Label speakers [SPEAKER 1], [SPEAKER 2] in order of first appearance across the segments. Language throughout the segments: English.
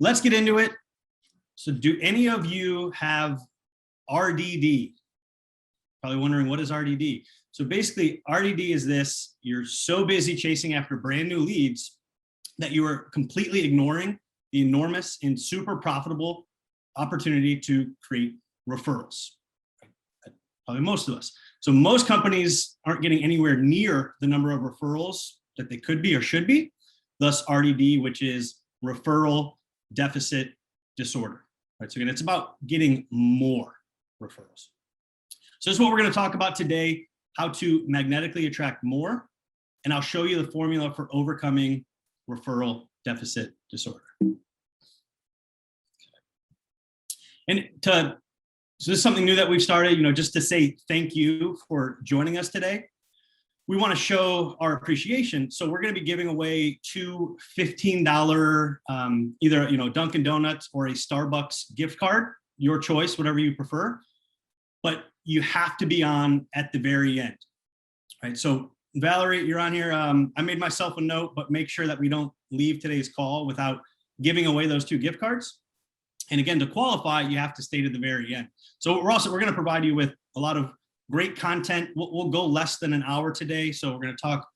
[SPEAKER 1] let's get into it. So do any of you have RDD? Probably wondering, what is RDD? So basically, RDD is this: you're so busy chasing after brand new leads that you are completely ignoring the enormous and super profitable opportunity to create referrals. Probably most of us. So most companies aren't getting anywhere near the number of referrals that they could be or should be. Thus RDD, which is referral deficit disorder. Right? So again, it's about getting more referrals. So this is what we're going to talk about today: how to magnetically attract more. And I'll show you the formula for overcoming referral deficit disorder. And so this is something new that we've started, just to say thank you for joining us today. We want to show our appreciation. So we're going to be giving away two $15 either Dunkin' Donuts or a Starbucks gift card, your choice, whatever you prefer. But you have to be on at the very end. Right? So Valerie, you're on here. I made myself a note, but make sure that we don't leave today's call without giving away those two gift cards. And again, to qualify, you have to stay to the very end. So we're going to provide you with a lot of great content. We'll go less than an hour today. So we're going to talk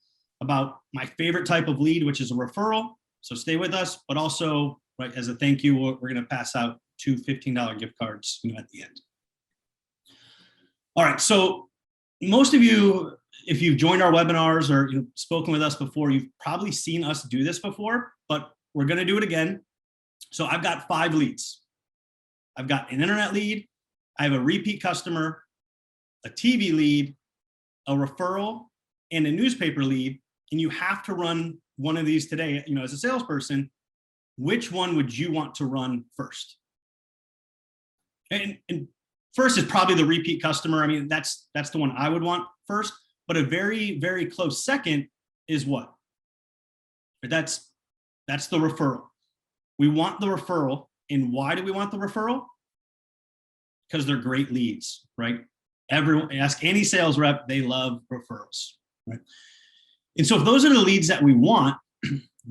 [SPEAKER 1] about my favorite type of lead, which is a referral. So stay with us, but also, right, as a thank you, we're going to pass out two $15 gift cards at the end. All right. So most of you, if you've joined our webinars or spoken with us before, you've probably seen us do this before, but we're going to do it again. So I've got 5 leads. I've got an internet lead, I have a repeat customer, a TV lead, a referral, and a newspaper lead. And you have to run one of these today. As a salesperson, which one would you want to run first? And first is probably the repeat customer. I mean, that's the one I would want first. But a very, very close second is what? That's the referral. We want the referral. And why do we want the referral? Because they're great leads, right? Everyone, ask any sales rep, they love referrals, right? And so if those are the leads that we want,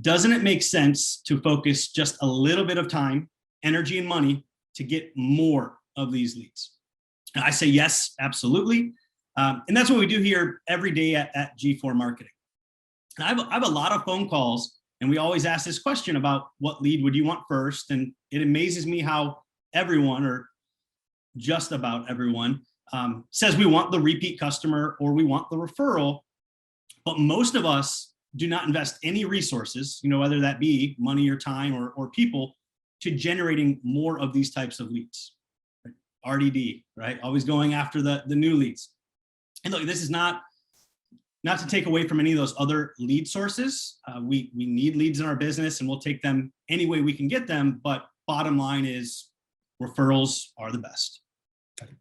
[SPEAKER 1] doesn't it make sense to focus just a little bit of time, energy, and money to get more of these leads? And I say yes, absolutely. And that's what we do here every day at G4 Marketing. And I have a lot of phone calls, and we always ask this question about what lead would you want first? And it amazes me how everyone, or just about everyone, says we want the repeat customer or we want the referral. But most of us do not invest any resources, whether that be money or time or people, to generating more of these types of leads. Right? RDD, right? Always going after the new leads. And look, this is not to take away from any of those other lead sources. We need leads in our business, and we'll take them any way we can get them. But bottom line is referrals are the best. Okay.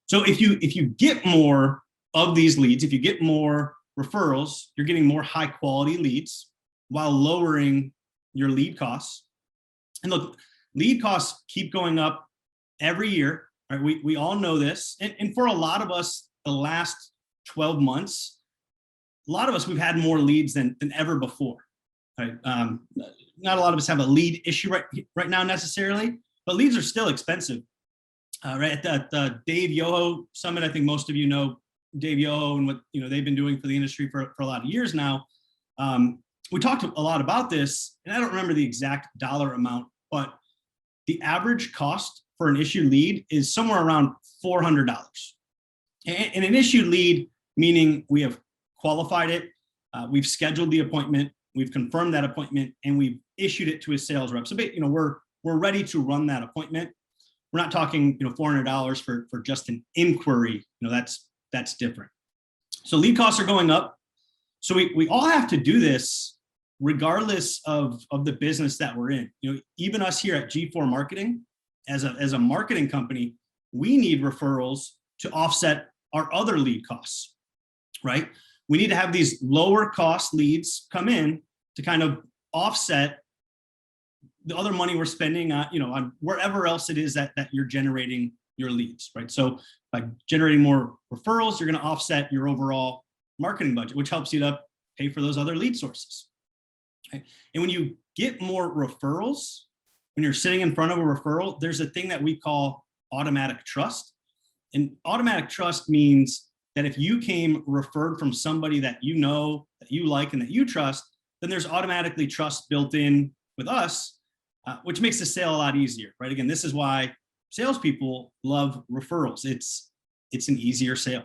[SPEAKER 1] So if you get more of these leads, if you get more referrals, you're getting more high quality leads while lowering your lead costs. And look, lead costs keep going up every year. Right? We all know this. And for a lot of us, the last 12 months, a lot of us, we've had more leads than ever before. Right? Not a lot of us have a lead issue right now necessarily, but leads are still expensive. Right at the Dave Yoho Summit, I think most of you know Dave Yoho and what they've been doing for the industry for a lot of years now. We talked a lot about this, and I don't remember the exact dollar amount, but the average cost for an issued lead is somewhere around $400. And an issued lead, meaning we have qualified it, we've scheduled the appointment, we've confirmed that appointment, and we've issued it to a sales rep. So we're ready to run that appointment. We're not talking $400 for just an inquiry. That's different. So lead costs are going up. So we all have to do this regardless of the business that we're in. Even us here at G4 Marketing, as a marketing company, we need referrals to offset our other lead costs, right? We need to have these lower cost leads come in to kind of offset the other money we're spending on wherever else it is that you're generating your leads, right? So by generating more referrals, you're going to offset your overall marketing budget, which helps you to pay for those other lead sources. Okay? And when you get more referrals, when you're sitting in front of a referral, there's a thing that we call automatic trust. And automatic trust means that if you came referred from somebody that you know, that you like, and that you trust, then there's automatically trust built in with us, which makes the sale a lot easier, right? Again, this is why salespeople love referrals. It's an easier sale.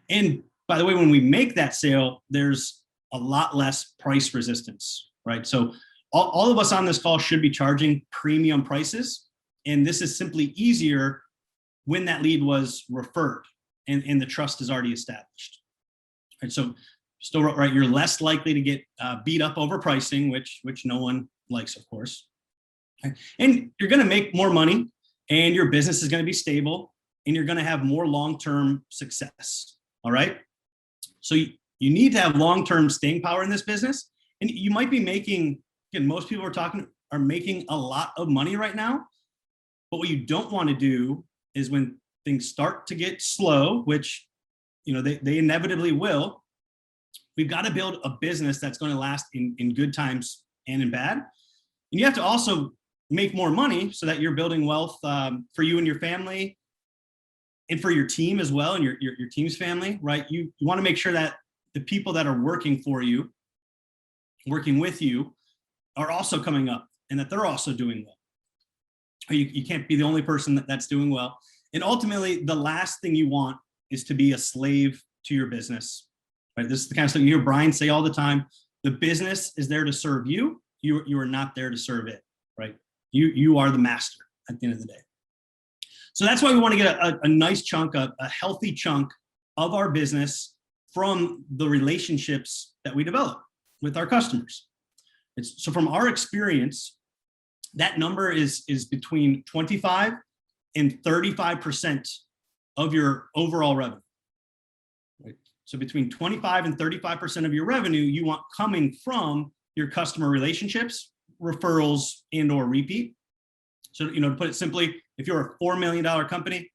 [SPEAKER 1] And by the way, when we make that sale, there's a lot less price resistance, right? So all of us on this call should be charging premium prices. And this is simply easier when that lead was referred and the trust is already established. Right, so still right, you're less likely to get beat up over pricing, which no one likes, of course. Okay. And you're going to make more money, and your business is going to be stable, and you're going to have more long-term success. All right. So you need to have long-term staying power in this business, and you might be making, again, most people are making a lot of money right now. But what you don't want to do is when things start to get slow, which they inevitably will, we've got to build a business that's going to last in good times and in bad. And you have to also make more money so that you're building wealth for you and your family, and for your team as well, and your team's family, right? You want to make sure that the people that are working for you, working with you, are also coming up, and that they're also doing well. You can't be the only person that's doing well. And ultimately, the last thing you want is to be a slave to your business, right? This is the kind of stuff you hear Brian say all the time. The business is there to serve you. You are not there to serve it, right? You are the master at the end of the day. So that's why we want to get a nice chunk, a healthy chunk of our business from the relationships that we develop with our customers. So from our experience, that number is between 25 and 35% of your overall revenue. Right? So between 25 and 35% of your revenue, you want coming from your customer relationships, referrals, and or repeat. So, to put it simply, if you're a $4 million company,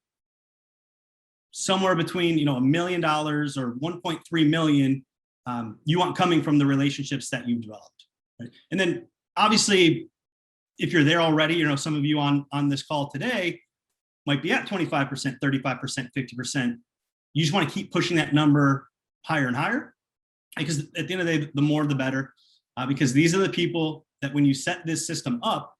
[SPEAKER 1] somewhere between, $1 million or 1.3 million, you want coming from the relationships that you've developed. Right? And then obviously, if you're there already, some of you on this call today might be at 25%, 35%, 50%. You just want to keep pushing that number higher and higher, because at the end of the day, the more the better, because these are the people that when you set this system up,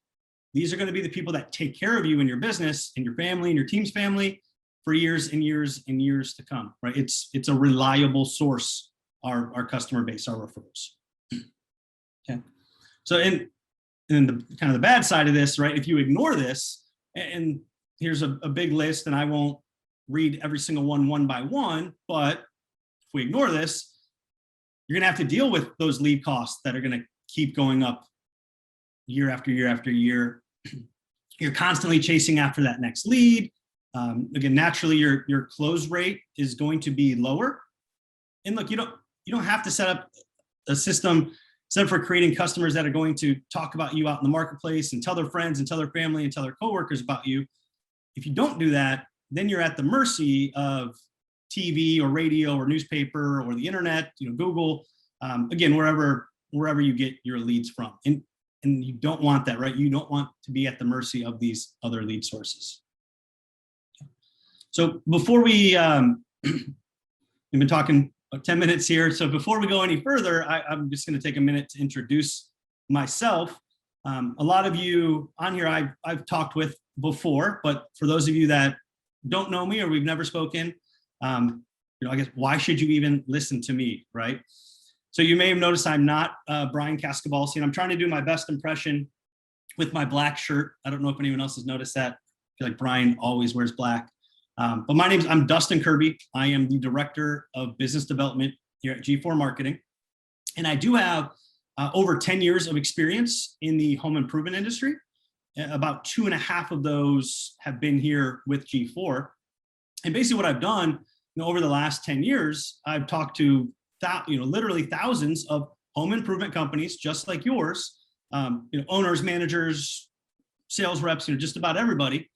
[SPEAKER 1] these are going to be the people that take care of you and your business and your family and your team's family for years and years and years to come, right? It's a reliable source, our customer base, our referrals. Okay. So and the kind of the bad side of this, right? If you ignore this, and here's a big list, and I won't read every single one by one, but if we ignore this, you're going to have to deal with those lead costs that are going to keep going up year after year after year. You're constantly chasing after that next lead. Again, naturally, your close rate is going to be lower. And look, you don't have to set up a system set up for creating customers that are going to talk about you out in the marketplace and tell their friends and tell their family and tell their coworkers about you. If you don't do that, then you're at the mercy of TV or radio or newspaper or the internet, Google, again, wherever you get your leads from. And you don't want that, right? You don't want to be at the mercy of these other lead sources. So before we've been talking 10 minutes here. So before we go any further, I'm just going to take a minute to introduce myself. A lot of you on here I've talked with before, but for those of you that don't know me or we've never spoken, I guess why should you even listen to me, right? So you may have noticed I'm not Brian Cascabalsi, and I'm trying to do my best impression with my black shirt. I don't know if anyone else has noticed that. I feel like Brian always wears black. But I'm Dustin Kirby. I am the Director of Business Development here at G4 Marketing. And I do have over 10 years of experience in the home improvement industry. About 2.5 of those have been here with G4. And basically what I've done over the last 10 years, I've talked to literally thousands of home improvement companies just like yours, owners, managers, sales reps, just about everybody,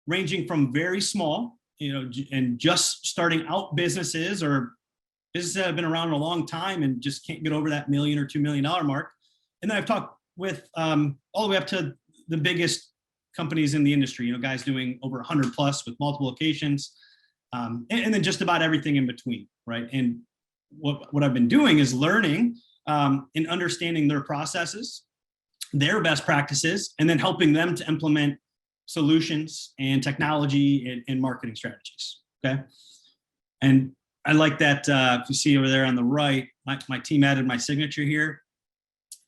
[SPEAKER 1] ranging from very small, and just starting out businesses or businesses that have been around a long time and just can't get over that $1 million or $2 million mark, then I've talked with all the way up to the biggest companies in the industry, you know, guys doing over 100 plus with multiple locations, and then just about everything in between, right? And what I've been doing is learning and understanding their processes, their best practices, and then helping them to implement solutions and technology and marketing strategies, okay? And I like that, if you see over there on the right, my team added my signature here.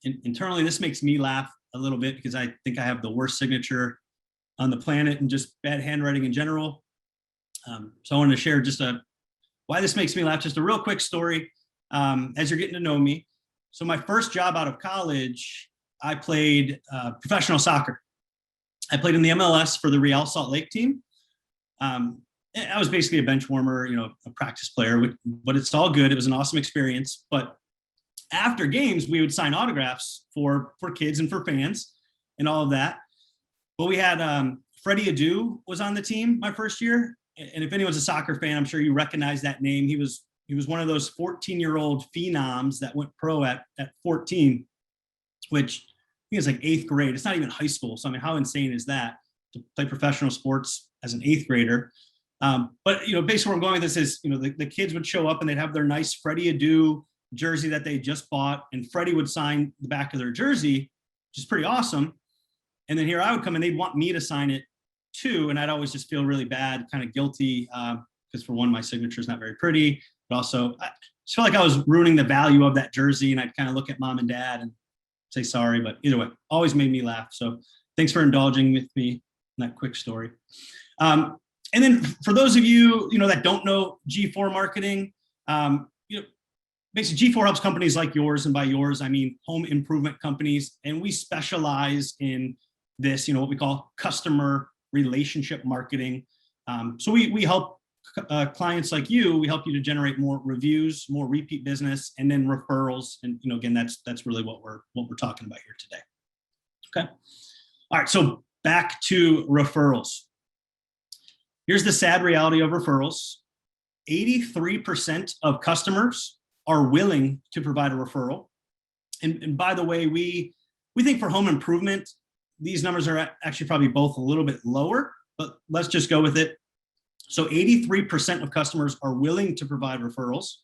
[SPEAKER 1] Internally, this makes me laugh a little bit because I think I have the worst signature on the planet and just bad handwriting in general. So I wanted to share just why this makes me laugh, just a real quick story as you're getting to know me. So my first job out of college, I played professional soccer. I played in the MLS for the Real Salt Lake team. I was basically a bench warmer, you know, a practice player, but it's all good. It was an awesome experience. But after games, we would sign autographs for kids and for fans and all of that. But we had Freddie Adu was on the team my first year. And if anyone's a soccer fan, I'm sure you recognize that name. He was one of those 14-year-old phenoms that went pro at 14, which I think is like 8th grade. It's not even high school. So I mean, how insane is that to play professional sports as an 8th grader? But you know, basically where I'm going with this is, you know, the kids would show up and they'd have their nice Freddie Adu jersey that they just bought, and Freddie would sign the back of their jersey, which is pretty awesome. And then here I would come and they'd want me to sign it too, and I'd always just feel really bad, kind of guilty, because for one, my signature is not very pretty, but also I just felt like I was ruining the value of that jersey, and I'd kind of look at mom and dad and say sorry. But either way, always made me laugh. So thanks for indulging with me in that quick story. And then for those of you, you know, that don't know G4 marketing, you know, basically G4 helps companies like yours, and by yours, I mean home improvement companies. And we specialize in this, you know, what we call customer relationship marketing. So we help clients like you, we help you to generate more reviews, more repeat business, and then referrals. And, you know, again, that's really what we're talking about here today. Okay. All right. So back to referrals. Here's the sad reality of referrals. 83% of customers are willing to provide a referral. And by the way, we think for home improvement, these numbers are actually probably both a little bit lower, but let's just go with it. So 83% of customers are willing to provide referrals.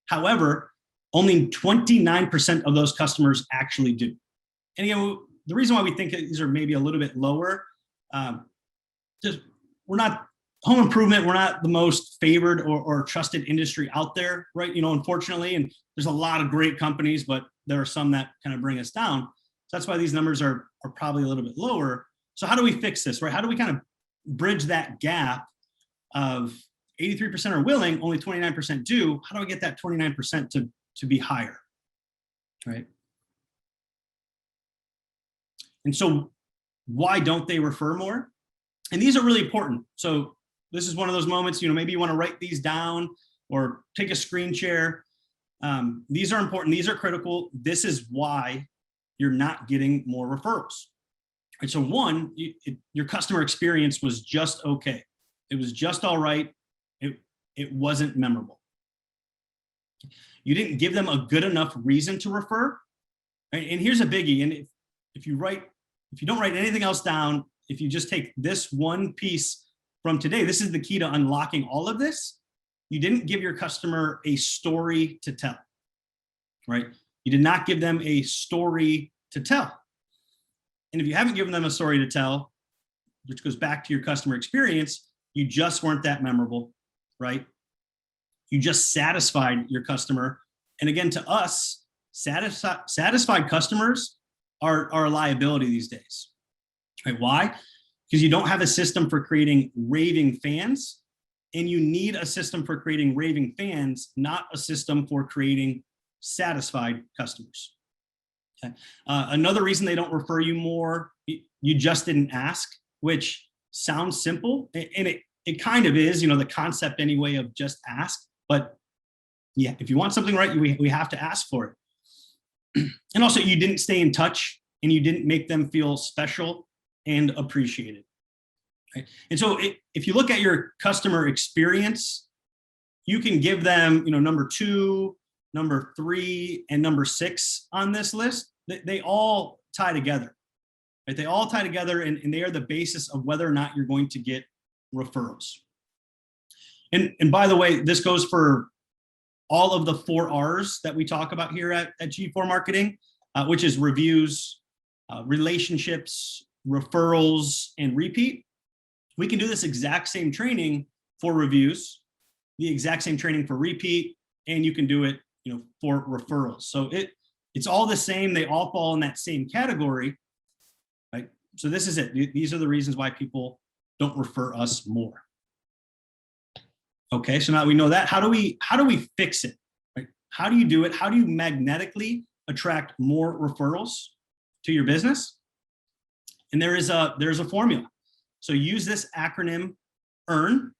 [SPEAKER 1] However, only 29% of those customers actually do. And again, the reason why we think these are maybe a little bit lower, just we're not home improvement. We're not the most favored or trusted industry out there, right? You know, unfortunately, and there's a lot of great companies, but there are some that kind of bring us down. So that's why these numbers are probably a little bit lower. So how do we fix this, right? How do we kind of bridge that gap of 83% are willing, only 29% do? How do I get that 29% to be higher, right? And so why don't they refer more? And these are really important. So this is one of those moments, you know, maybe you want to write these down or take a screen share. These are important. These are critical. This is why you're not getting more referrals. Right? So one, your customer experience was just okay. It was just all right. It wasn't memorable. You didn't give them a good enough reason to refer. Right? And here's a biggie. And if you don't write anything else down, if you just take this one piece from today, this is the key to unlocking all of this. You didn't give your customer a story to tell, right? You did not give them a story to tell. And if you haven't given them a story to tell, which goes back to your customer experience, you just weren't that memorable, right? You just satisfied your customer. And again, to us, satisfied customers are a liability these days. Right? Why? Because you don't have a system for creating raving fans, and you need a system for creating raving fans, not a system for creating satisfied customers. Okay. Another reason they don't refer you more, you just didn't ask, which sounds simple, and it kind of is, you know, the concept anyway of just ask. But yeah, if you want something right, we have to ask for it. And also, you didn't stay in touch, and you didn't make them feel special and appreciated. Right? And so if you look at your customer experience, you can give them, you know, number 2, number 3, and number 6 on this list. they all tie together, right? They all tie together, and they are the basis of whether or not you're going to get referrals. And by the way, this goes for all of the 4 R's that we talk about here at G4 Marketing, which is reviews, relationships, referrals, and repeat. We can do this exact same training for reviews, the exact same training for repeat, and you can do it, for referrals. So it's all the same. They all fall in that same category, right? So this is it. These are the reasons why people don't refer us more. Okay, so now we know that. How do we fix it? Right? How do you do it? How do you magnetically attract more referrals to your business? And there's a formula. So use this acronym, EARN.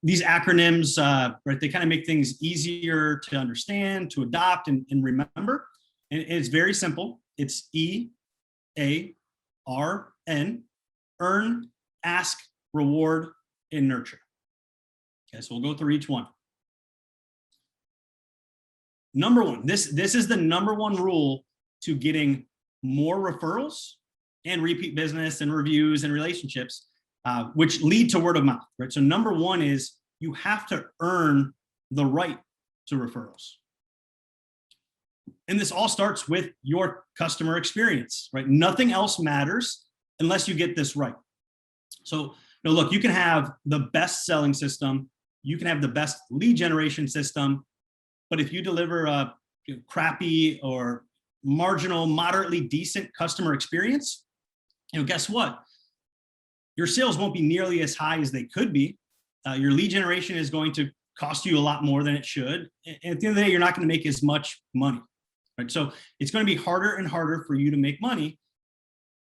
[SPEAKER 1] These acronyms, right, they kind of make things easier to understand, to adopt, and remember. And it's very simple. It's EARN, earn, ask, reward, and nurture. Okay, so we'll go through each one. Number one, this is the number one rule to getting more referrals and repeat business and reviews and relationships, which lead to word of mouth, right? So number one is you have to earn the right to referrals. And this all starts with your customer experience, right? Nothing else matters unless you get this right. So look, you can have the best selling system, you can have the best lead generation system, but if you deliver a crappy or marginal, moderately decent customer experience, guess what? Your sales won't be nearly as high as they could be. Your lead generation is going to cost you a lot more than it should. And at the end of the day, you're not going to make as much money, right? So it's going to be harder and harder for you to make money.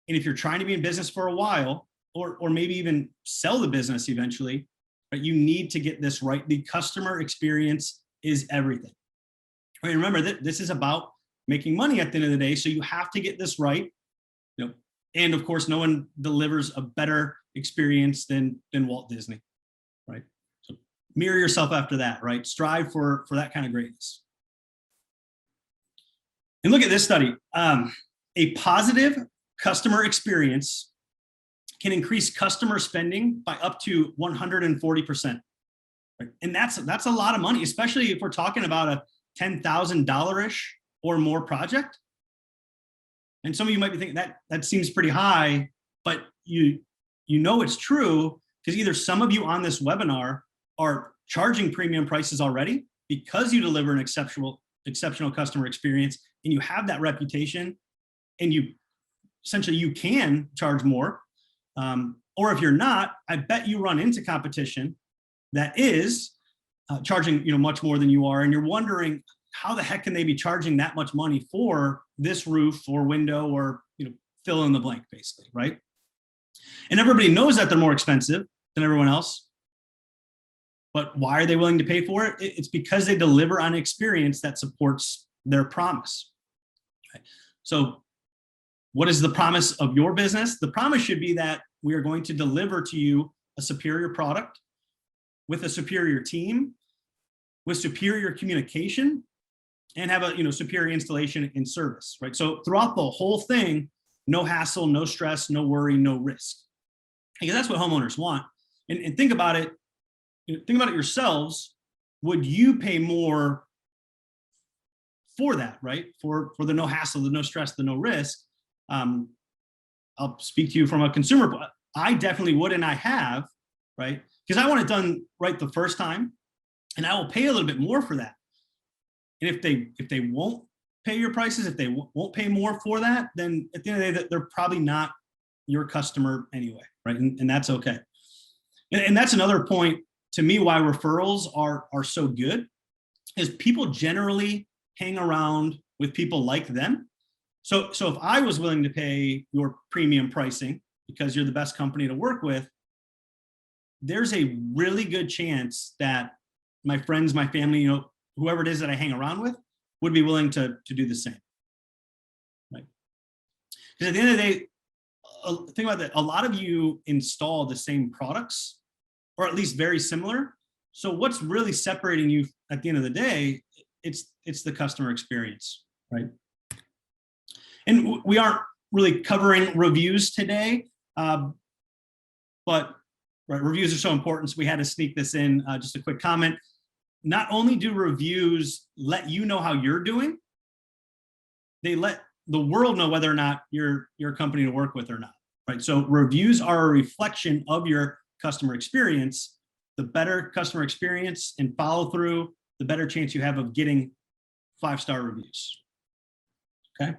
[SPEAKER 1] And if you're trying to be in business for a while, or maybe even sell the business eventually, right, you need to get this right. The customer experience is everything. Right? Remember that this is about making money at the end of the day. So you have to get this right. And of course, no one delivers a better experience than Walt Disney, right? So mirror yourself after that, right? Strive for that kind of greatness. And look at this study. A positive customer experience can increase customer spending by up to 140%. Right? And that's a lot of money, especially if we're talking about a $10,000-ish or more project. And some of you might be thinking that seems pretty high, but you know it's true because either some of you on this webinar are charging premium prices already because you deliver an exceptional customer experience and you have that reputation, and you can charge more. Or if you're not, I bet you run into competition that is charging much more than you are, and you're wondering how the heck can they be charging that much money for this roof or window or fill in the blank, basically, right? And everybody knows that they're more expensive than everyone else, but why are they willing to pay for it? It's because they deliver on an experience that supports their promise. Okay. So what is the promise of your business? The promise should be that we are going to deliver to you a superior product with a superior team, with superior communication, and have a superior installation and service, right? So throughout the whole thing, no hassle, no stress, no worry, no risk. Because that's what homeowners want. And think about it. Think about it yourselves. Would you pay more for that, right? For the no hassle, the no stress, the no risk. I'll speak to you from a consumer. I definitely would, and I have, right? Because I want it done right the first time, and I will pay a little bit more for that. And if they won't pay your prices, if they won't pay more for that, then at the end of the day, they're probably not your customer anyway, right? And that's okay. And that's another point to me why referrals are so good, is people generally hang around with people like them. So if I was willing to pay your premium pricing because you're the best company to work with, there's a really good chance that my friends, my family, whoever it is that I hang around with would be willing to do the same, right? Because at the end of the day, think about that. A lot of you install the same products, or at least very similar. So what's really separating you at the end of the day, it's the customer experience, right? And we aren't really covering reviews today, but right, reviews are so important, so we had to sneak this in. Just a quick comment. Not only do reviews let you know how you're doing, they let the world know whether or not you're a company to work with or not, right? So reviews are a reflection of your customer experience. The better customer experience and follow through, the better chance you have of getting 5-star reviews. Okay.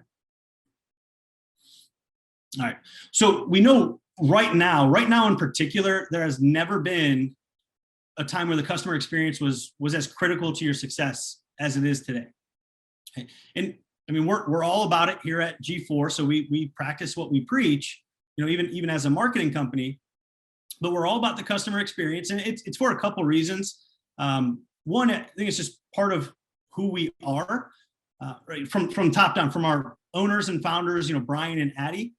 [SPEAKER 1] All right. So we know right now in particular, there has never been a time where the customer experience was as critical to your success as it is today. Okay. And I mean, we're all about it here at G4. So we practice what we preach, you know, even as a marketing company, but we're all about the customer experience. And it's for a couple reasons. One, I think it's just part of who we are, right? From top down, from our owners and founders, you know, Brian and Addie,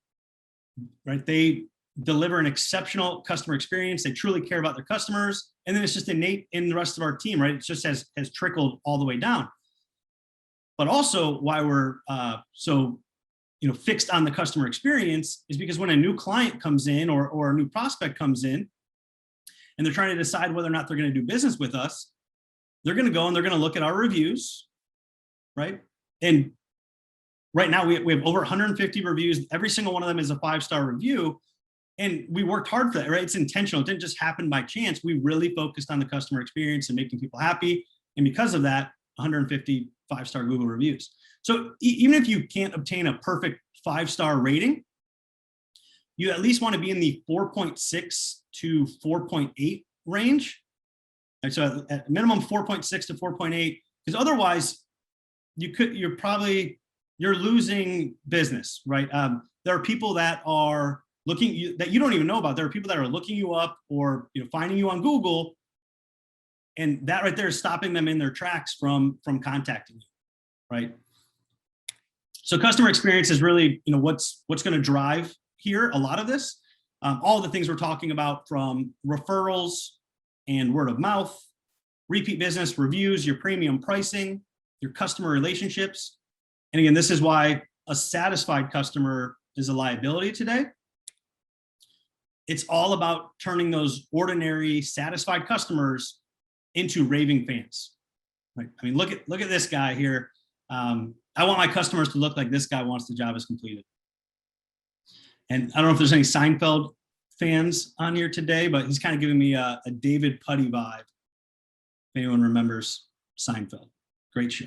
[SPEAKER 1] right? They deliver an exceptional customer experience. They truly care about their customers. And then it's just innate in the rest of our team, right? It just has trickled all the way down. But also why we're so, you know, fixed on the customer experience is because when a new client comes in or a new prospect comes in and they're trying to decide whether or not they're going to do business with us, they're going to go and they're going to look at our reviews, right? And right now we have over 150 reviews. Every single one of them is a 5-star review. And we worked hard for that, right? It's intentional. It didn't just happen by chance. We really focused on the customer experience and making people happy. And because of that, 150 5-star Google reviews. So even if you can't obtain a perfect 5-star rating, you at least want to be in the 4.6 to 4.8 range. And so at minimum 4.6 to 4.8, because otherwise you're losing business, right? There are people that are looking that you don't even know about. There are people that are looking you up or, you know, finding you on Google, and that right there is stopping them in their tracks from contacting you, right? So customer experience is really, you know, what's going to drive here a lot of this. All the things we're talking about, from referrals and word of mouth, repeat business, reviews, your premium pricing, your customer relationships. And again, this is why a satisfied customer is a liability today. It's all about turning those ordinary satisfied customers into raving fans, right? I mean, look at this guy here. I want my customers to look like this guy once the job is completed. And I don't know if there's any Seinfeld fans on here today, but he's kind of giving me a David Puddy vibe. If anyone remembers Seinfeld, great show.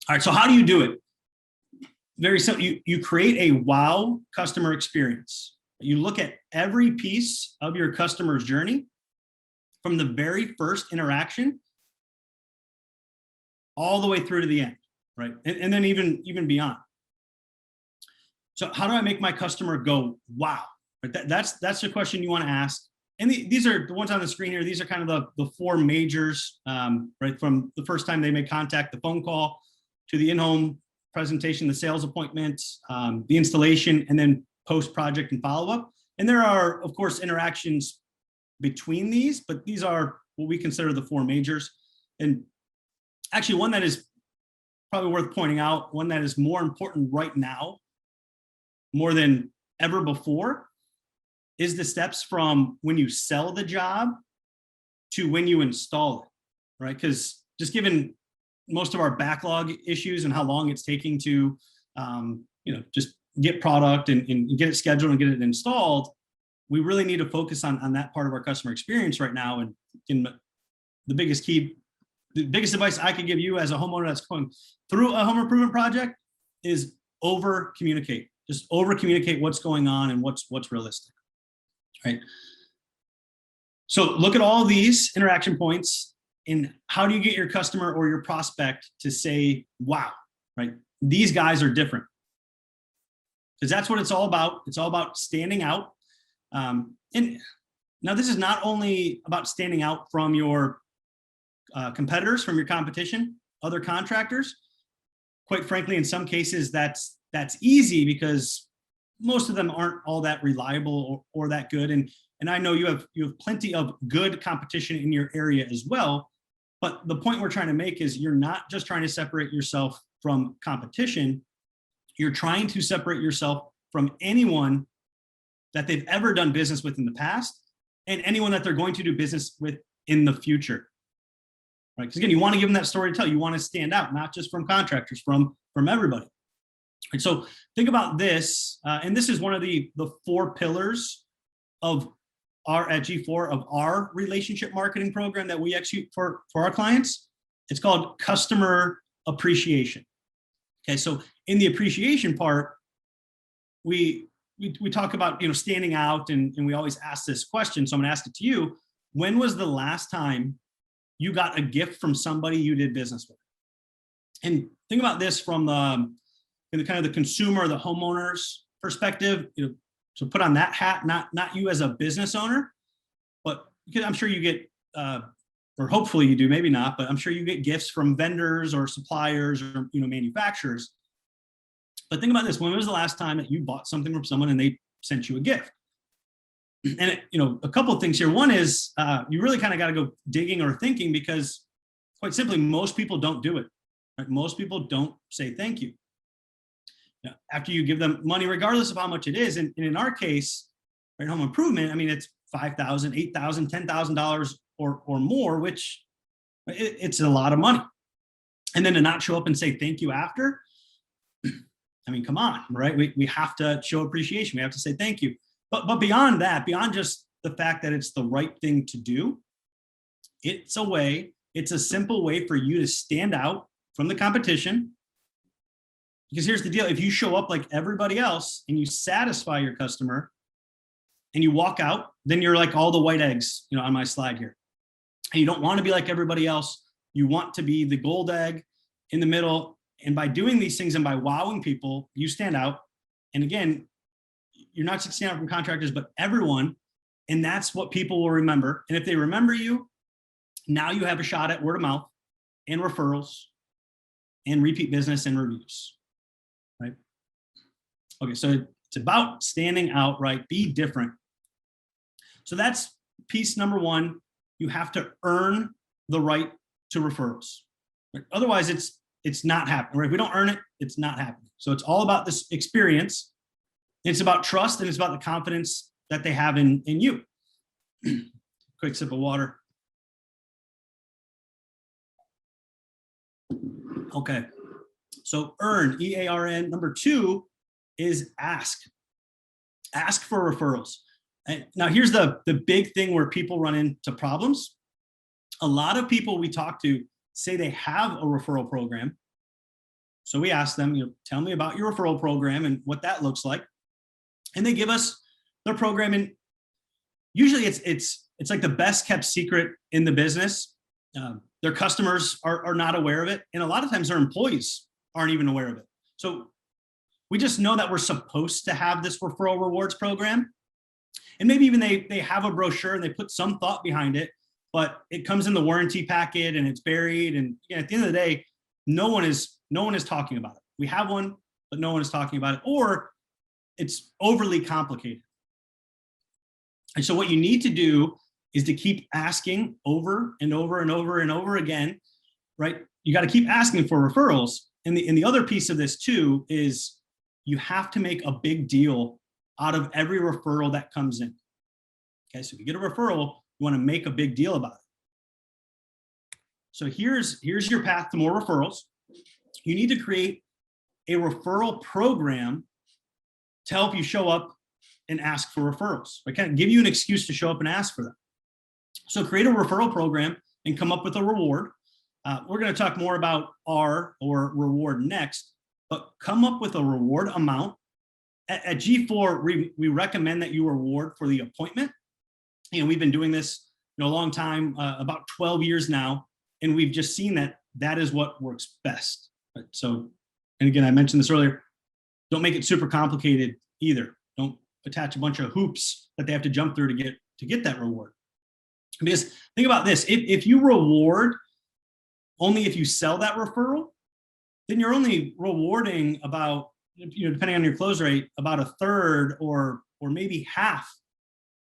[SPEAKER 1] All right, so how do you do it? Very simple. You create a wow customer experience. You look at every piece of your customer's journey from the very first interaction all the way through to the end, right? And then even beyond. So how do I make my customer go, wow? Right? That's the question you want to ask. And these are the ones on the screen here. These are kind of the 4 majors, right? From the first time they make contact, the phone call, to the in-home presentation, the sales appointment, the installation, and then post-project and follow-up. And there are, of course, interactions between these, but these are what we consider the 4 majors. And actually, one that is probably worth pointing out, one that is more important right now, more than ever before, is the steps from when you sell the job to when you install it, right? Because just given most of our backlog issues and how long it's taking to, you know, just get product and get it scheduled and get it installed, we really need to focus on that part of our customer experience right now. And the biggest advice I could give you as a homeowner that's going through a home improvement project is over communicate. Just over communicate what's going on and what's realistic, right? So look at all these interaction points, and how do you get your customer or your prospect to say, wow, right? These guys are different. Because that's what it's all about. It's all about standing out. And now this is not only about standing out from your competitors, from your competition, other contractors. Quite frankly, in some cases, that's easy because most of them aren't all that reliable or that good. And I know you have plenty of good competition in your area as well. But the point we're trying to make is you're not just trying to separate yourself from competition. You're trying to separate yourself from anyone that they've ever done business with in the past and anyone that they're going to do business with in the future. Right? Because again, you want to give them that story to tell. You want to stand out, not just from contractors, from everybody. And so think about this, and this is one of the 4 pillars of our at G4 of our relationship marketing program that we execute for our clients. It's called customer appreciation. Okay, so in the appreciation part, we talk about standing out, and we always ask this question. So I'm going to ask it to you. When was the last time you got a gift from somebody you did business with? And think about this from the kind of the consumer, the homeowner's perspective. So put on that hat, not you as a business owner, but because I'm sure you get, or hopefully you do, maybe not, but I'm sure you get gifts from vendors or suppliers or manufacturers. But think about this: when was the last time that you bought something from someone and they sent you a gift? And a couple of things here. One is you really kind of got to go digging or thinking, because quite simply, most people don't do it. Right? Most people don't say thank you. After you give them money, regardless of how much it is. And in our case, right, home improvement, I mean, it's $5,000, $8,000, $10,000 or more, which it's a lot of money. And then to not show up and say thank you after, I mean, come on, right? We have to show appreciation. We have to say thank you. But beyond that, beyond just the fact that it's the right thing to do, it's a simple way for you to stand out from the competition. Because here's the deal: if you show up like everybody else and you satisfy your customer and you walk out, then you're like all the white eggs, on my slide here. And you don't want to be like everybody else. You want to be the gold egg in the middle. And by doing these things and by wowing people, you stand out. And again, you're not just standing out from contractors, but everyone. And that's what people will remember. And if they remember you, now you have a shot at word of mouth and referrals and repeat business and reviews. Right? Okay, so it's about standing out, right? Be different. So that's piece number 1. You have to earn the right to referrals. Right? Otherwise, it's not happening. Right? If we don't earn it, it's not happening. So it's all about this experience. It's about trust, and it's about the confidence that they have in you. Quick sip of water. Okay. So earn, EARN. Number 2 is ask. Ask for referrals. And now here's the big thing where people run into problems. A lot of people we talk to say they have a referral program. So we ask them, tell me about your referral program and what that looks like. And they give us their program. And usually it's like the best kept secret in the business. Their customers are not aware of it. And a lot of times their employees aren't even aware of it. So we just know that we're supposed to have this referral rewards program. And maybe even they have a brochure and they put some thought behind it, but it comes in the warranty packet and it's buried. And at the end of the day, no one is talking about it. We have one, but no one is talking about it, or it's overly complicated. And so what you need to do is to keep asking over and over and over and over again, right? You got to keep asking for referrals. And the other piece of this too is you have to make a big deal out of every referral that comes in. Okay, so if you get a referral, you want to make a big deal about it. So here's your path to more referrals. You need to create a referral program to help you show up and ask for referrals. I kind of give you an excuse to show up and ask for them. So create a referral program and come up with a reward. We're going to talk more about R or reward next, but come up with a reward amount. At G4, we recommend that you reward for the appointment. We've been doing this a long time, about 12 years now, and we've just seen that is what works best. Right? So, and again, I mentioned this earlier, don't make it super complicated either. Don't attach a bunch of hoops that they have to jump through to get that reward. Because think about this, if you reward only if you sell that referral, then you're only rewarding about, depending on your close rate, about a third or maybe half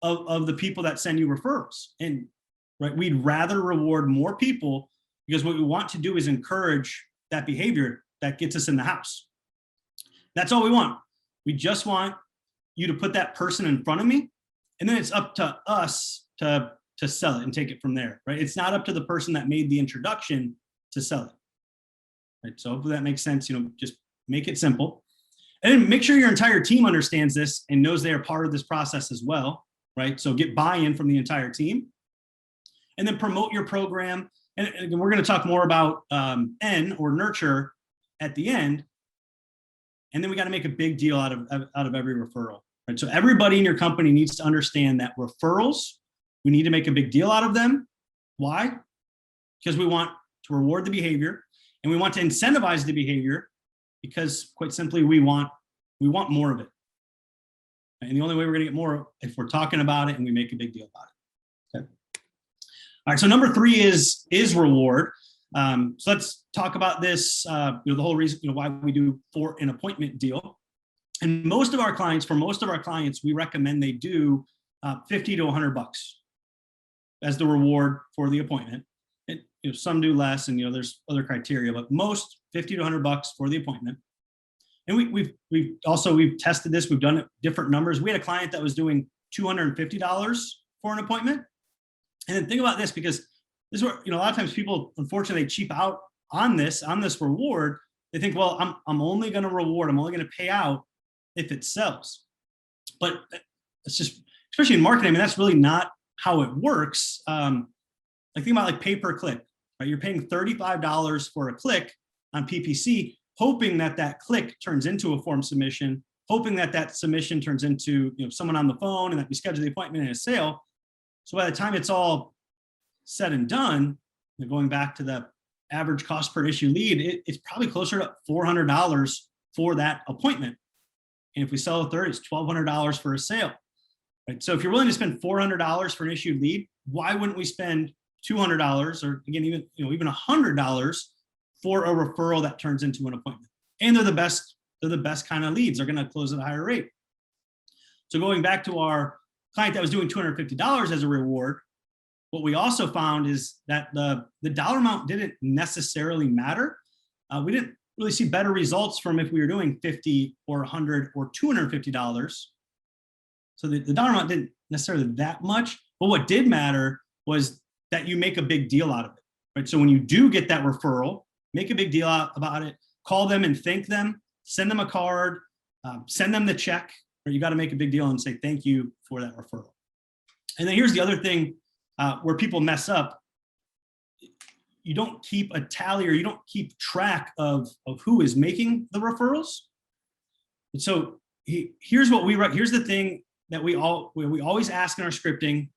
[SPEAKER 1] of the people that send you referrals. And right, we'd rather reward more people, because what we want to do is encourage that behavior that gets us in the house. That's all we want. We just want you to put that person in front of me, and then it's up to us to sell it and take it from there, right? It's not up to the person that made the introduction to sell it, right? So hopefully that makes sense. Just make it simple. And then make sure your entire team understands this and knows they are part of this process as well, right? So get buy-in from the entire team. And then promote your program. And we're going to talk more about N or nurture at the end. And then we got to make a big deal out of every referral, right? So everybody in your company needs to understand that referrals, we need to make a big deal out of them. Why? Because we want to reward the behavior, and we want to incentivize the behavior, because quite simply, we want more of it. And the only way we're going to get more if we're talking about it and we make a big deal about it. Okay. All right. So number 3 is reward. So let's talk about this. The whole reason why we do for an appointment deal. And for most of our clients, we recommend they do $50 to $100 as the reward for the appointment. Some do less, and there's other criteria, but most $50 to $100 for the appointment. And we've tested this. We've done different numbers. We had a client that was doing $250 for an appointment. And then think about this, because this is where a lot of times people, unfortunately, cheap out on this reward. They think, well, I'm only going to reward, I'm only going to pay out if it sells. But it's just, especially in marketing, that's really not how it works. Think about pay per click, right? You're paying $35 for a click on PPC, hoping that click turns into a form submission, hoping that submission turns into someone on the phone, and that we schedule the appointment and a sale. So by the time it's all said and done, going back to the average cost per issue lead, it's probably closer to $400 for that appointment. And if we sell a third, it's $1,200 for a sale. Right? So if you're willing to spend $400 for an issued lead, why wouldn't we spend $200, or again, even $100 for a referral that turns into an appointment? And they're the best kind of leads. They're going to close at a higher rate. So going back to our client that was doing $250 as a reward, what we also found is that the dollar amount didn't necessarily matter. We didn't really see better results from if we were doing $50 or $100 or $250. So the dollar amount didn't necessarily that much. But what did matter was that you make a big deal out of it, right? So when you do get that referral, make a big deal about it, call them and thank them, send them a card, send them the check, or you got to make a big deal and say thank you for that referral. And then here's the other thing where people mess up. You don't keep a tally, or you don't keep track of who is making the referrals. And so here's the thing that we always ask in our scripting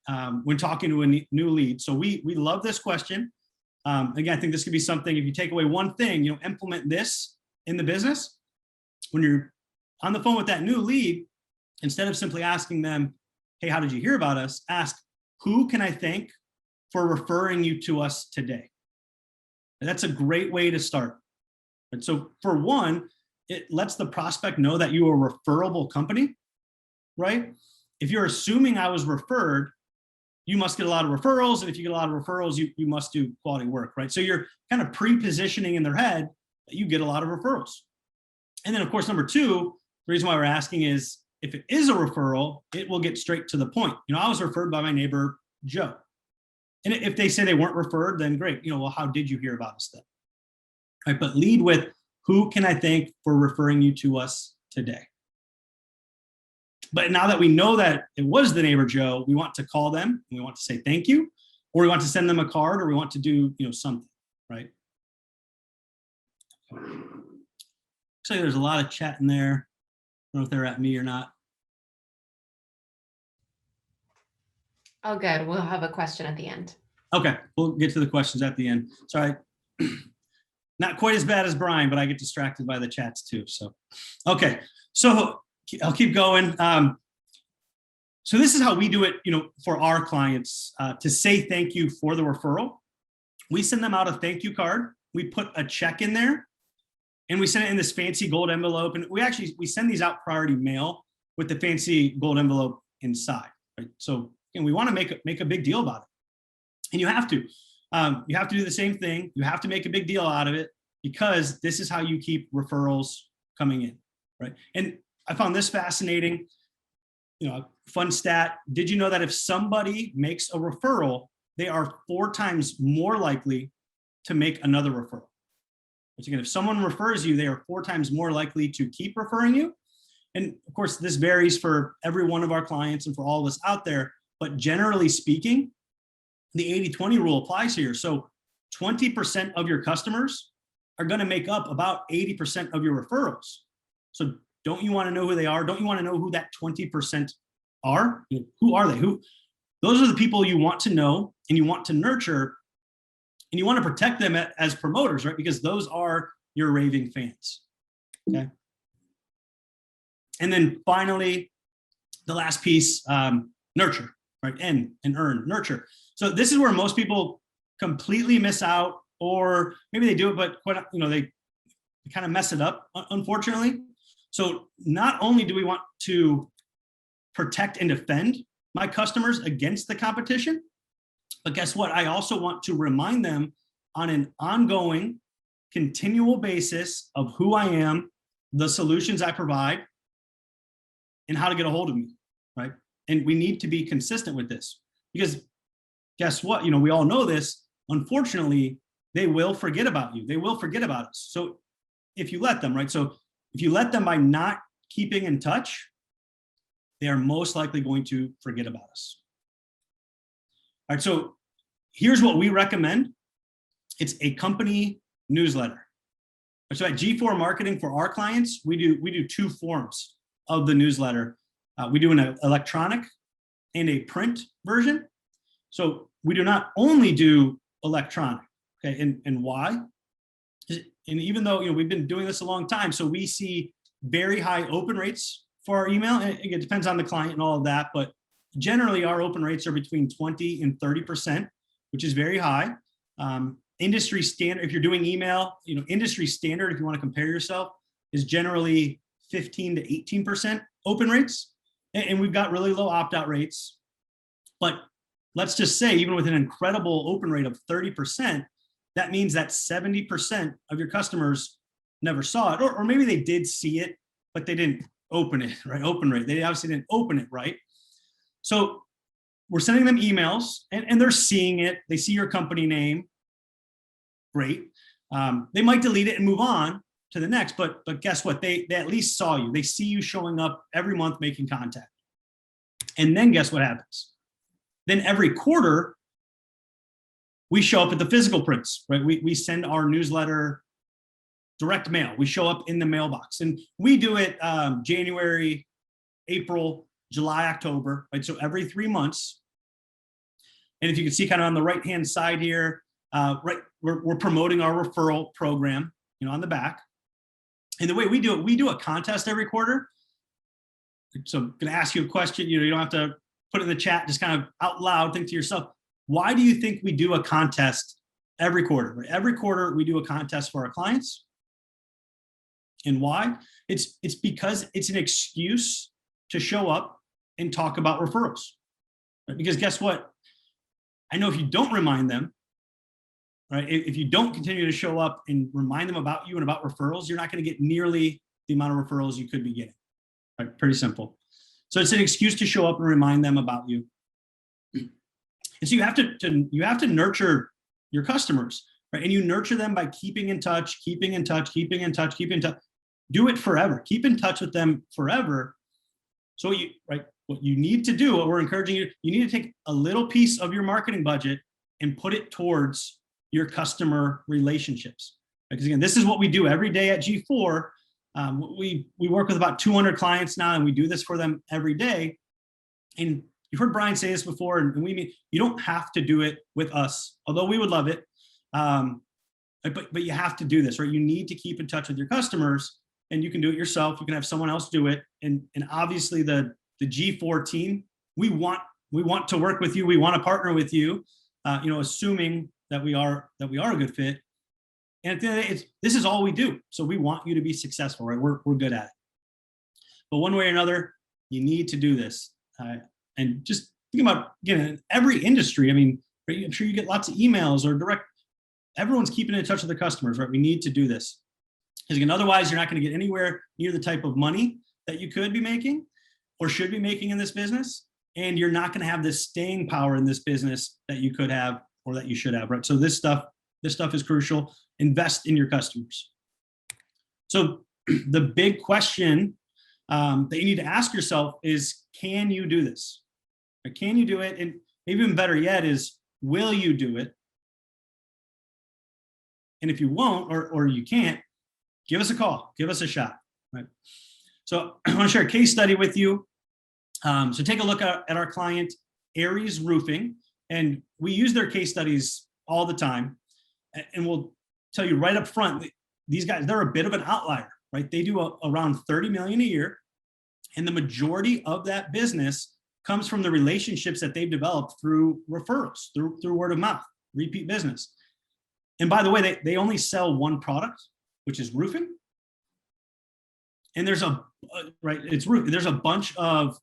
[SPEAKER 1] when talking to a new lead. So we love this question. Again, I think this could be something, if you take away one thing, implement this in the business. When you're on the phone with that new lead, instead of simply asking them, hey, how did you hear about us? Ask, who can I thank for referring you to us today? And that's a great way to start. And so for one, it lets the prospect know that you are a referable company, right? If you're assuming I was referred, you must get a lot of referrals. And if you get a lot of referrals, you must do quality work, right? So you're kind of pre-positioning in their head that you get a lot of referrals. And then of course, number 2, the reason why we're asking is, if it is a referral, it will get straight to the point. I was referred by my neighbor, Joe. And if they say they weren't referred, then great. Well, how did you hear about us then? Right, but lead with, who can I thank for referring you to us today? But now that we know that it was the neighbor Joe, we want to call them and we want to say thank you, or we want to send them a card, or we want to do something, right? Looks like there's a lot of chat in there. I don't know if they're at me or not.
[SPEAKER 2] Oh, good. We'll have a question at the end.
[SPEAKER 1] Okay, we'll get to the questions at the end. Sorry, not quite as bad as Brian, but I get distracted by the chats too. So, okay, so I'll keep going. So this is how we do it, for our clients, to say thank you for the referral. We send them out a thank you card. We put a check in there, and we send it in this fancy gold envelope. And we send these out priority mail with the fancy gold envelope inside. Right? So we want to make a big deal about it. And you have to do the same thing. You have to make a big deal out of it, because this is how you keep referrals coming in. right? And I found this fascinating, fun stat. Did you know that if somebody makes a referral, they are 4 times more likely to make another referral? Which again, if someone refers you, they are 4 times more likely to keep referring you. And of course, this varies for every one of our clients and for all of us out there, but generally speaking, the 80-20 rule applies here. So 20% of your customers are going to make up about 80% of your referrals. So don't you want to know who they are? Don't you want to know who that 20% are? Who are they? Those are the people you want to know and you want to nurture, and you want to protect them as promoters, right? Because those are your raving fans. Okay. And then finally, the last piece, nurture, right? N and earn, nurture. So this is where most people completely miss out, or maybe they do it, but they kind of mess it up, unfortunately. So not only do we want to protect and defend my customers against the competition, but guess what? I also want to remind them on an ongoing, continual basis of who I am, the solutions I provide, and how to get a hold of me, right? And we need to be consistent with this, because guess what? We all know this. Unfortunately, they will forget about you. They will forget about us. So if you let them, right? So if you let them by not keeping in touch, they are most likely going to forget about us. All right, so here's what we recommend. It's a company newsletter. So at G4 Marketing, for our clients, we do 2 forms of the newsletter. We do an electronic and a print version. So we do not only do electronic, okay? And why? And even though we've been doing this a long time, so we see very high open rates for our email. And it depends on the client and all of that, but generally our open rates are between 20 and 30%, which is very high. Industry standard, if you're doing email, industry standard, if you want to compare yourself, is generally 15 to 18% open rates. And we've got really low opt-out rates. But let's just say, even with an incredible open rate of 30%, that means that 70% of your customers never saw it, or maybe they did see it, but they didn't open it, right? Open rate, they obviously didn't open it, right? So we're sending them emails and they're seeing it. They see your company name. Great. They might delete it and move on to the next, but guess what? They at least saw you. They see you showing up every month making contact. And then guess what happens? Then every quarter, we show up at the physical prints, right? We send our newsletter direct mail. We show up in the mailbox, and we do it January, April, July, October, right? So every 3 months. And if you can see kind of on the right-hand side here, right, we're promoting our referral program, on the back. And the way we do it, we do a contest every quarter. So I'm going to ask you a question. You don't have to put it in the chat, just kind of out loud, think to yourself, why do you think we do a contest every quarter? Right? Every quarter we do a contest for our clients. And why? It's because it's an excuse to show up and talk about referrals. Right? Because guess what? I know if you don't remind them, right? If you don't continue to show up and remind them about you and about referrals, you're not going to get nearly the amount of referrals you could be getting. Right? Pretty simple. So it's an excuse to show up and remind them about you. And so you have to nurture your customers, right? And you nurture them by keeping in touch, keeping in touch, keeping in touch, keeping in touch. Do it forever. Keep in touch with them forever. So what you need to do, what we're encouraging you, you need to take a little piece of your marketing budget and put it towards your customer relationships. Because again, this is what we do every day at G4. We work with about 200 clients now, and we do this for them every day. And you've heard Brian say this before, and we mean you don't have to do it with us, although we would love it. But you have to do this, right? You need to keep in touch with your customers, and you can do it yourself. You can have someone else do it. And obviously the G4 team, we want to work with you. We want to partner with you, assuming that we are a good fit. And at the end of the day, this is all we do. So we want you to be successful, right? We're good at it. But one way or another, you need to do this. And just think about, again, in every industry, I mean, I'm sure you get lots of emails or direct, everyone's keeping in touch with their customers, right? We need to do this. Because again, otherwise you're not going to get anywhere near the type of money that you could be making or should be making in this business. And you're not going to have this staying power in this business that you could have or that you should have, right? So this stuff is crucial. Invest in your customers. So the big question that you need to ask yourself is, can you do this? Or can you do it? And even better yet is, will you do it? And if you won't, or you can't, give us a call, give us a shot, right? So I want to share a case study with you. So take a look at our client, Aries Roofing, and we use their case studies all the time. And we'll tell you right up front, these guys, they're a bit of an outlier, right? They do around 30 million a year. And the majority of that business comes from the relationships that they've developed through referrals, through word of mouth, repeat business. And by the way, they only sell one product, which is roofing. And there's there's a bunch of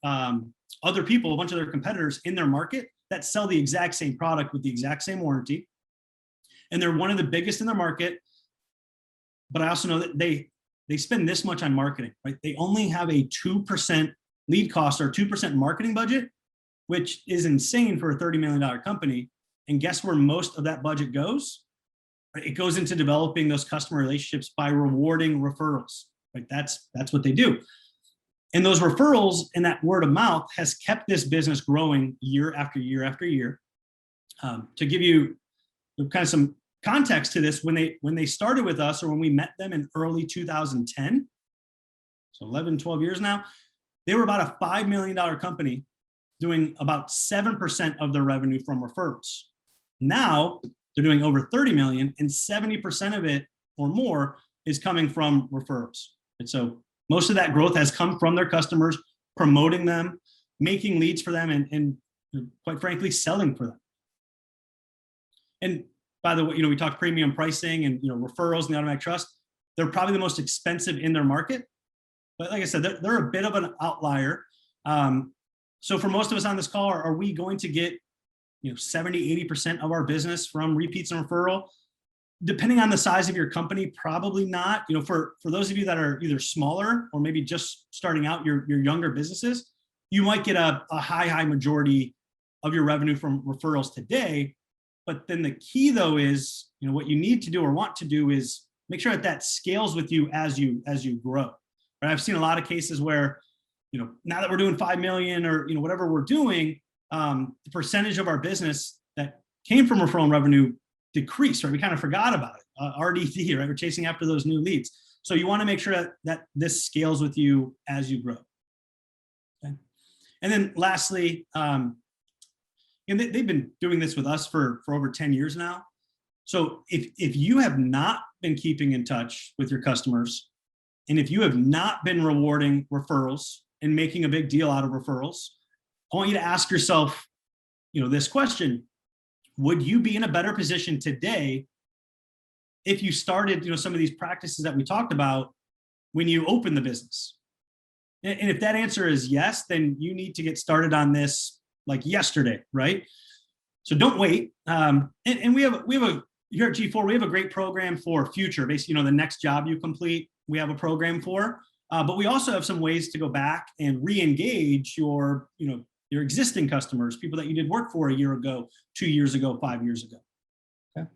[SPEAKER 1] other people, a bunch of their competitors in their market that sell the exact same product with the exact same warranty. And they're one of the biggest in their market. But I also know that they spend this much on marketing, right? They only have a 2% lead cost or 2% marketing budget, which is insane for a $30 million company. And guess where most of that budget goes? It goes into developing those customer relationships by rewarding referrals. Right? That's what they do. And those referrals and that word of mouth has kept this business growing year after year after year. To give you kind of some context to this, when they started with us, or when we met them in early 2010, so 11, 12 years now, they were about a $5 million company doing about 7% of their revenue from referrals. Now they're doing over 30 million, and 70% of it or more is coming from referrals. And so most of that growth has come from their customers, promoting them, making leads for them, and quite frankly, selling for them. And by the way, we talked premium pricing and referrals and the automatic trust. They're probably the most expensive in their market. But like I said, they're a bit of an outlier. So for most of us on this call, are we going to get 70, 80% of our business from repeats and referral? Depending on the size of your company, probably not. For those of you that are either smaller or maybe just starting out your younger businesses, you might get a high majority of your revenue from referrals today. But then the key though is, what you need to do or want to do is make sure that scales with you as you grow. Right? I've seen a lot of cases where, now that we're doing 5 million or whatever we're doing, the percentage of our business that came from referral revenue decreased, right? We kind of forgot about it. RDD, right? We're chasing after those new leads. So you want to make sure that this scales with you as you grow. Okay. And then lastly, and they've been doing this with us for over 10 years now. So if you have not been keeping in touch with your customers, and if you have not been rewarding referrals and making a big deal out of referrals, I want you to ask yourself, this question: would you be in a better position today if you started, some of these practices that we talked about when you opened the business? And if that answer is yes, then you need to get started on this like yesterday, right? So don't wait. And we have here at G4, we have a great program for future, basically, the next job you complete, we have a program for. But we also have some ways to go back and re-engage your existing customers, people that you did work for a year ago, 2 years ago, 5 years ago. Okay.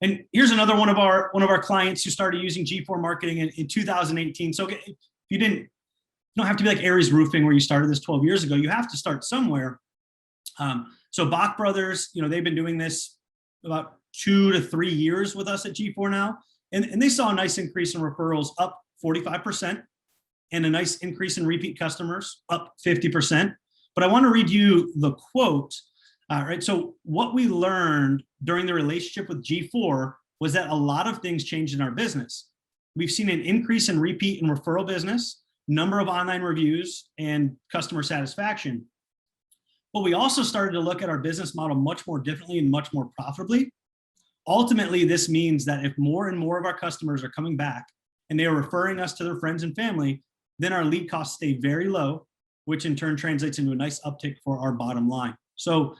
[SPEAKER 1] And here's another one of our clients who started using G4 marketing in 2018. So if you don't have to be like Aries Roofing where you started this 12 years ago. You have to start somewhere. So Bach Brothers, they've been doing this about 2 to 3 years with us at G4 now. And they saw a nice increase in referrals, up 45%, and a nice increase in repeat customers, up 50%. But I want to read you the quote. Right. So what we learned during the relationship with G4 was that a lot of things changed in our business. We've seen an increase in repeat and referral business, number of online reviews, and customer satisfaction. But we also started to look at our business model much more differently and much more profitably. Ultimately, this means that if more and more of our customers are coming back and they are referring us to their friends and family, then our lead costs stay very low, which in turn translates into a nice uptick for our bottom line. So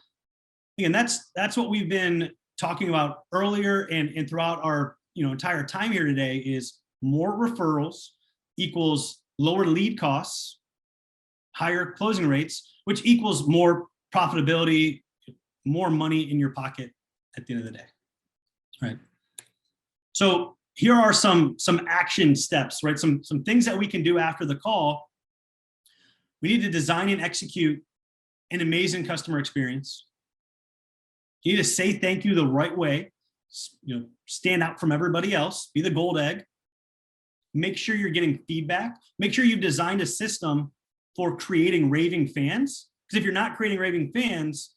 [SPEAKER 1] again, that's what we've been talking about earlier and throughout our entire time here today is more referrals equals lower lead costs, higher closing rates, which equals more profitability, more money in your pocket at the end of the day, right? So here are some action steps, right? Some things that we can do after the call. We need to design and execute an amazing customer experience. You need to say thank you the right way, stand out from everybody else, be the gold egg. Make sure you're getting feedback. Make sure you've designed a system for creating raving fans. Because if you're not creating raving fans,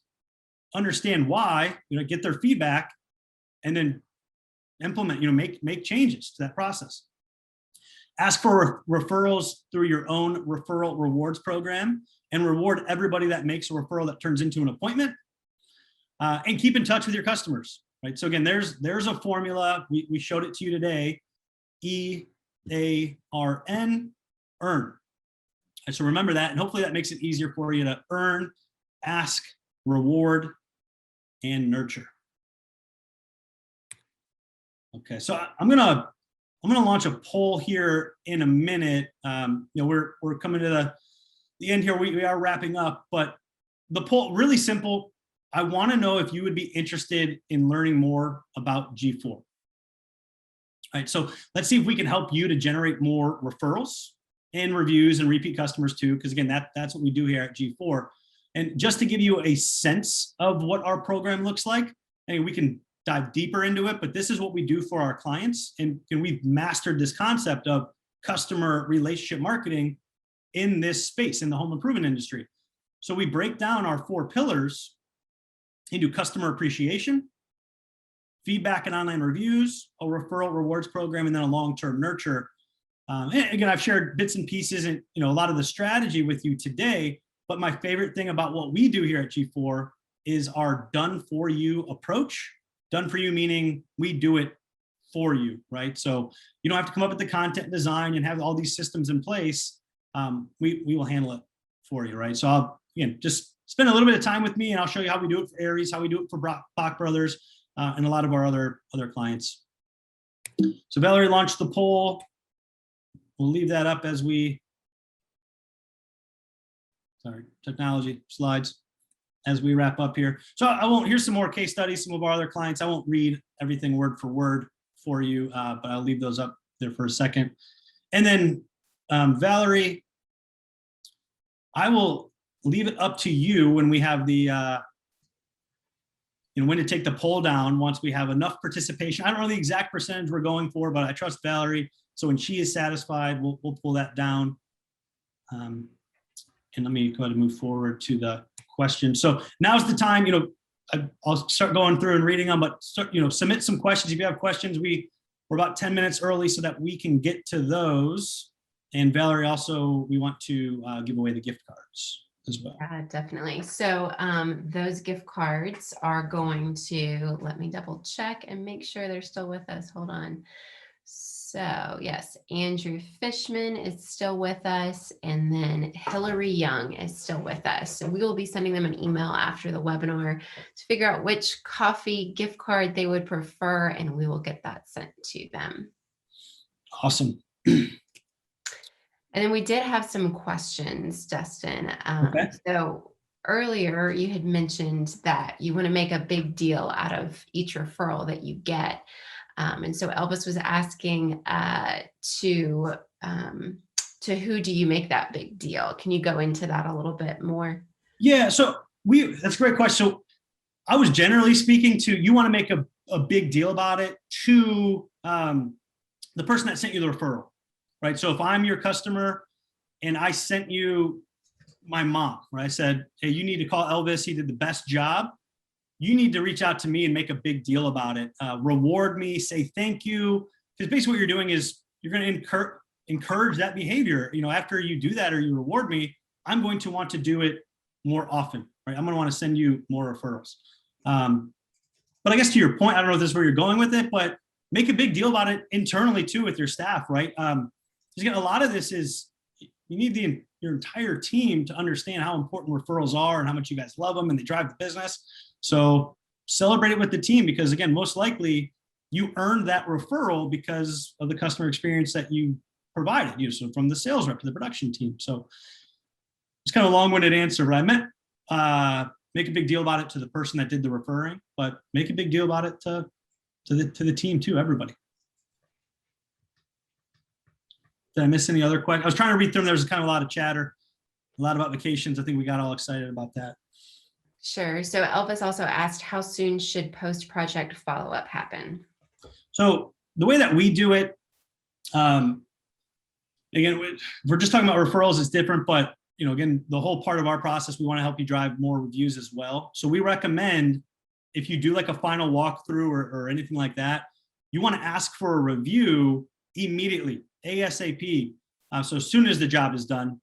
[SPEAKER 1] understand why, get their feedback and then implement, make changes to that process. Ask for referrals through your own referral rewards program and reward everybody that makes a referral that turns into an appointment. And keep in touch with your customers, right? So again, there's a formula. We showed it to you today. EARN, earn. And so remember that, and hopefully that makes it easier for you to earn, ask, reward, and nurture. Okay, so I'm gonna launch a poll here in a minute. We're coming to the end here. We are wrapping up, but the poll, really simple. I want to know if you would be interested in learning more about G4. All right, so let's see if we can help you to generate more referrals and reviews and repeat customers too, because again, that's what we do here at G4. And just to give you a sense of what our program looks like, and we can dive deeper into it, but this is what we do for our clients. And we've mastered this concept of customer relationship marketing in this space, in the home improvement industry. So we break down our 4 pillars into customer appreciation, feedback and online reviews, a referral rewards program, and then a long-term nurture. And again, I've shared bits and pieces and a lot of the strategy with you today, but my favorite thing about what we do here at G4 is our done for you approach. Done for you meaning we do it for you, right? So you don't have to come up with the content design and have all these systems in place. We will handle it for you, right? So I'll, again, just spend a little bit of time with me and I'll show you how we do it for Aries, how we do it for Bach Brothers, and a lot of our other clients. So Valerie launched the poll. We'll leave that up as technology slides as we wrap up here. So here's some more case studies, some of our other clients. I won't read everything word for word for you, but I'll leave those up there for a second. And then Valerie, I will leave it up to you when we have the, when to take the poll down once we have enough participation. I don't know the exact percentage we're going for, but I trust Valerie. So when she is satisfied, we'll pull that down. And let me go ahead and move forward to the question. So now's the time, I'll start going through and reading them, but submit some questions. If you have questions, we're about 10 minutes early so that we can get to those. And Valerie, also, we want to give away the gift cards as well.
[SPEAKER 2] Yeah, definitely. So those gift cards are going to, let me double check and make sure they're still with us. Hold on. So yes, Andrew Fishman is still with us, and then Hillary Young is still with us. So we will be sending them an email after the webinar to figure out which coffee gift card they would prefer, and we will get that sent to them.
[SPEAKER 1] Awesome.
[SPEAKER 2] And then we did have some questions, Dustin.
[SPEAKER 1] Okay.
[SPEAKER 2] So earlier you had mentioned that you want to make a big deal out of each referral that you get. And so Elvis was asking to who do you make that big deal? Can you go into that a little bit more?
[SPEAKER 1] Yeah, so that's a great question. So I was generally speaking to, you want to make a big deal about it to the person that sent you the referral, right? So if I'm your customer and I sent you my mom, right? I said, hey, you need to call Elvis. He did the best job. You need to reach out to me and make a big deal about it. Reward me, say thank you. Because basically what you're doing is you're going to encourage that behavior. After you do that or you reward me, I'm going to want to do it more often, right? I'm going to want to send you more referrals. But I guess to your point, I don't know if this is where you're going with it, but make a big deal about it internally too with your staff, right? Because again, a lot of this is you need your entire team to understand how important referrals are and how much you guys love them and they drive the business. So celebrate it with the team, because again, most likely you earned that referral because of the customer experience that you provided, so from the sales rep to the production team. So it's kind of a long-winded answer, but I meant make a big deal about it to the person that did the referring, but make a big deal about it to the team too, everybody. Did I miss any other questions? I was trying to read through them. There's kind of a lot of chatter, a lot about vacations. I think we got all excited about that.
[SPEAKER 2] Sure. So Elvis also asked, how soon should post-project follow-up happen?
[SPEAKER 1] So the way that we do it, again, we're just talking about referrals, it's different, but again, the whole part of our process, we want to help you drive more reviews as well. So we recommend, if you do like a final walkthrough or anything like that, you want to ask for a review immediately, ASAP. So as soon as the job is done.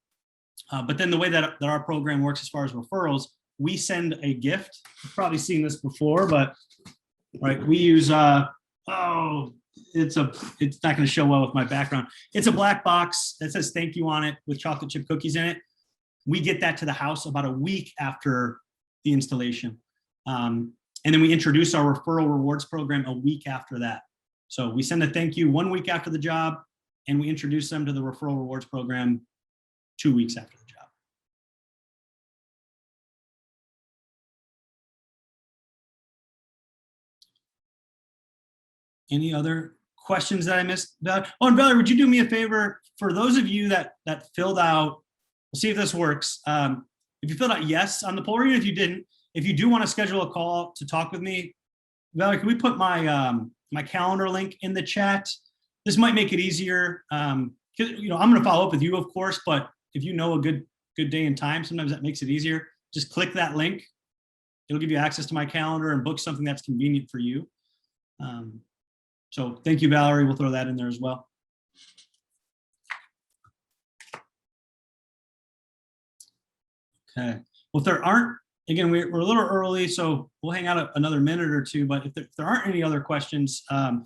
[SPEAKER 1] But then the way that our program works as far as referrals, we send a gift. You've probably seen this before, but right, we use it's not going to show well with my background. It's a black box that says thank you on it with chocolate chip cookies in it. We get that to the house about a week after the installation. And then we introduce our referral rewards program a week after that. So we send a thank you 1 week after the job, and we introduce them to the referral rewards program 2 weeks after the job. Any other questions that I missed? Oh, and Valerie, would you do me a favor? For those of you that filled out, we'll see if this works. If you filled out yes on the poll, or even if you didn't, if you do want to schedule a call to talk with me, Valerie, can we put my my calendar link in the chat? This might make it easier. I'm going to follow up with you, of course, but if you know a good day and time, sometimes that makes it easier. Just click that link. It'll give you access to my calendar and book something that's convenient for you. So thank you, Valerie. We'll throw that in there as well. Okay. Well, if there aren't, again, we're a little early, so we'll hang out another minute or two. But if there aren't any other questions, and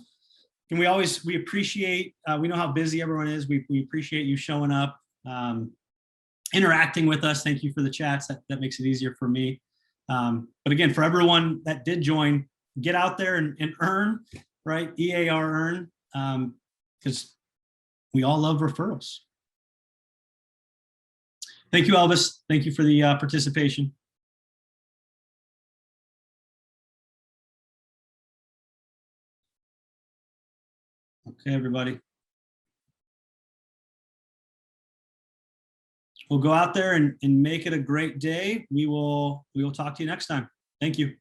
[SPEAKER 1] we appreciate, we know how busy everyone is. We appreciate you showing up, interacting with us. Thank you for the chats. That makes it easier for me. But again, for everyone that did join, get out there and earn, right? EAR earn, because we all love referrals. Thank you, Elvis. Thank you for the participation. Okay, everybody. We'll go out there and make it a great day. We will talk to you next time. Thank you.